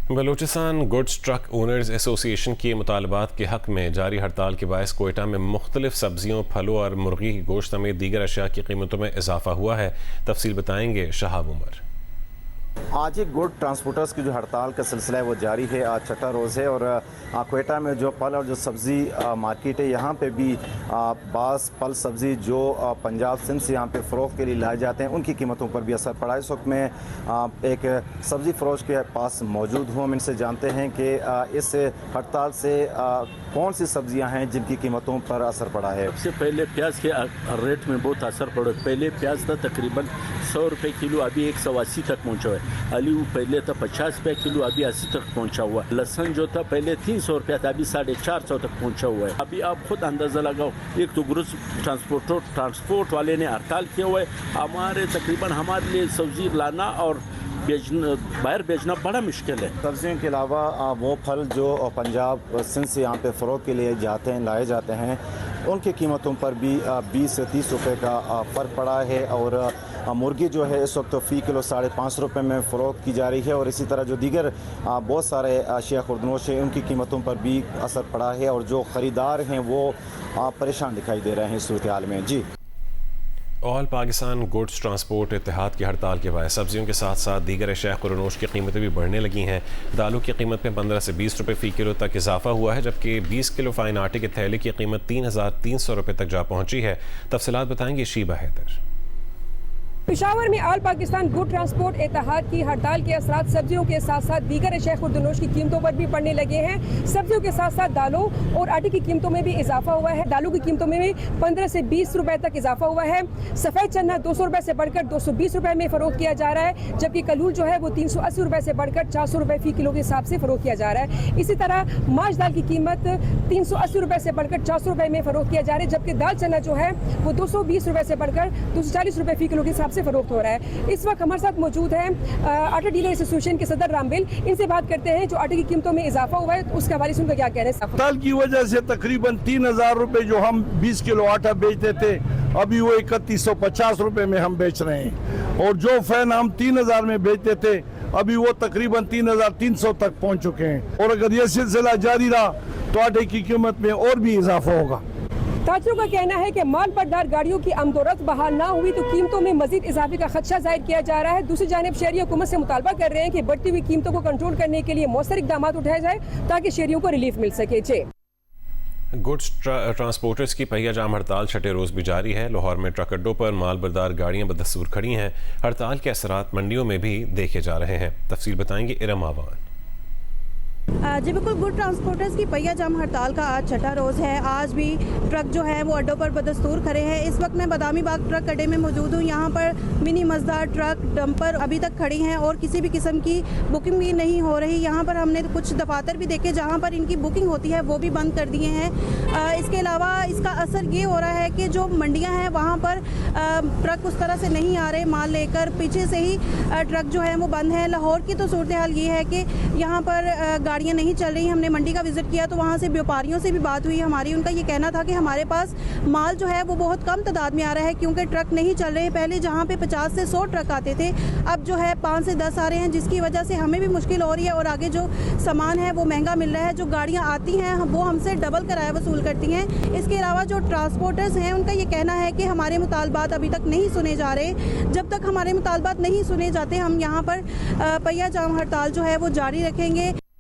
Balochistan goods truck owners association के मुतालबात के हक में जारी हड़ताल के बायस कोयटा में मुख्तलिफ सब्जियों, फलों और मुर्गी की गोश्त समेत दीगर अशिया की कीमतों में इजाफा हुआ है। तफसील बताएंगे शहाब उमर। आज एक गुड ट्रांसपोर्टर्स की जो हड़ताल का सिलसिला है वो जारी है। आज छठा रोज़ है और कोयटा में जो फल और जो सब्ज़ी मार्केट है यहाँ पे भी बास फल सब्ज़ी जो पंजाब सिंध से यहाँ पे फ़रोख्त के लिए लाए जाते हैं उनकी कीमतों पर भी असर पड़ा है। इस वक्त मैं एक सब्ज़ी फ़रोश के पास मौजूद हूँ। हम इनसे जानते हैं कि इस हड़ताल से कौन सी सब्ज़ियाँ हैं जिनकी कीमतों पर असर पड़ा है। सबसे पहले प्याज के रेट में बहुत असर पड़ा। पहले प्याज था तकरीबन 100 रुपये किलो, अभी 180 तक पहुँचा है। आलू पहले था 50 रुपये किलो, अभी 80 तक पहुँचा हुआ है। लहसुन जो था पहले 300 रुपया था, अभी 450 तक पहुँचा हुआ है। अभी आप खुद अंदाज़ा लगाओ, एक तो गुड्स ट्रांसपोर्ट वाले ने हड़ताल किया हुआ है। हमारे तकरीबन हमारे लिए सब्ज़ी लाना और बाहर बेचना बड़ा मुश्किल है। सब्जियों के अलावा वो फल जो पंजाब सिंध से यहाँ पे फ़रोख्त के लिए लाए जाते हैं उनकी कीमतों पर भी 20 से 30 रुपये का फ़र्क पड़ा है। और मुर्गी जो है इस वक्त फ़ी किलो 5.5 रुपये में फ़रोख्त की जा रही है। और इसी तरह जो दीगर बहुत सारे अशिया खुर्दनोश हैं उनकी कीमतों पर भी असर पड़ा है और जो ख़रीदार हैं वो परेशान दिखाई दे रहे हैं इस सूरत हाल में। जी, ऑल पाकिस्तान गुड्स ट्रांसपोर्ट इत्तेहाद की हड़ताल के बाद सब्जियों के साथ साथ दीगर अशिया खुर्दनोश की कीमतें भी बढ़ने लगी हैं। दालों की कीमत में 15 से 20 रुपये फ़ी किलो तक इजाफा हुआ है, जबकि 20 किलो फाइन आटे के थैले की कीमत 3,300 रुपये तक जा पहुंची है। तफसीलात बताएंगे शीबा हैदर। पेशावर में ऑल पाकिस्तान गुड ट्रांसपोर्ट इत्तेहाद की हड़ताल के असरात सब्जियों के साथ साथ दीगर अशिया खुर्दनोश की कीमतों पर भी पड़ने लगे हैं। सब्जियों के साथ साथ दालों और आटे की कीमतों में भी इजाफा हुआ है। दालों की कीमतों में भी 15 से 20 रुपए तक इजाफा हुआ है। सफ़ेद चना 200 रुपए से बढ़कर 220 रुपए में फ़रोख्त किया जा रहा है, जबकि कलूल जो है वो 380 रुपए से बढ़कर 400 रुपए फ़ी किलो के हिसाब से फ़रोख्त किया जा रहा है। इसी तरह माश दाल की कीमत 380 रुपए से बढ़कर 400 रुपए में फ़रोख्त किया जा रहा है, जबकि दाल चना जो है वो 220 रुपए से बढ़कर 240 रुपए फ़ी किलो के हिसाब से फ़रोख्त हो रहा है। इस वक्त हमारे साथ मौजूद है आटा डीलर एसोसिएशन के सदर रामबिल। इनसे बात करते हैं जो आटे की कीमतों में इजाफा हुआ है उसके हवाले से उनका क्या कहना है। हड़ताल की वजह से तकरीबन 3,000 रुपए जो हम 20 किलो आटा बेचते थे अभी वो 3150 रुपए में हम बेच रहे हैं। और जो फैन हम 3,000 में बेचते थे अभी वो तकरीबन 3,300 तक पहुंच चुके हैं। और अगर ये सिलसिला जारी रहा तो आटे की कीमत में और भी इजाफा होगा। ताजरों का कहना है कि माल बरदार गाड़ियों की आमदोरफ्त बहाल ना हुई तो कीमतों में मजीद इजाफे का खदशा जाहिर किया जा रहा है। दूसरी जानिब शहरी हुकूमत से मुतालबा कर रहे हैं कि बढ़ती हुई कीमतों को कंट्रोल करने के लिए मौसर इकदाम उठाए जाए ताकि शहरियों को रिलीफ मिल सके। गुड्स ट्रांसपोर्टर्स की पहिया जाम हड़ताल छठे रोज़ भी जारी है। लाहौर में ट्रक अड्डों पर माल बरदार गाड़ियां बदस्तूर खड़ी हैं। हड़ताल के असरात मंडियों में भी देखे जा रहे हैं। तफसील बताएंगे इरम आवान। जी बिल्कुल, गुड ट्रांसपोर्टर्स की पहिया जाम हड़ताल का आज छठा रोज़ है। आज भी ट्रक जो है वो अड्डों पर बदस्तूर खड़े हैं। इस वक्त मैं बदामी बाग ट्रक अड्डे में मौजूद हूँ। यहाँ पर मिनी मजदार ट्रक डंपर अभी तक खड़ी हैं और किसी भी किस्म की बुकिंग भी नहीं हो रही। यहाँ पर हमने कुछ दफातर भी देखे जहाँ पर इनकी बुकिंग होती है वो भी बंद कर दिए हैं। इसके अलावा इसका असर ये हो रहा है कि जो मंडियाँ हैं वहाँ पर ट्रक उस तरह से नहीं आ रहे माल लेकर, पीछे से ही ट्रक जो है वो बंद है। लाहौर की तो सूरत हाल ये है कि यहाँ पर गाड़ियाँ नहीं चल रही। हमने मंडी का विजिट किया तो वहाँ से व्यापारियों से भी बात हुई हमारी। उनका ये कहना था कि हमारे पास माल जो है वो बहुत कम तादाद में आ रहा है क्योंकि ट्रक नहीं चल रहे। पहले जहाँ पे 50 से 100 ट्रक आते थे अब जो है 5 से 10 आ रहे हैं, जिसकी वजह से हमें भी मुश्किल हो रही है और आगे जो सामान है वो महंगा मिल रहा है। जो गाड़ियाँ आती हैं वो हमसे डबल किराया वसूल करती हैं। इसके अलावा जो ट्रांसपोर्टर्स हैं उनका ये कहना है कि हमारे मुतालबात अभी तक नहीं सुने जा रहे। जब तक हमारे मुतालबात नहीं सुने जाते हम यहाँ पर पहिया जाम हड़ताल जो है वो जारी रखेंगे।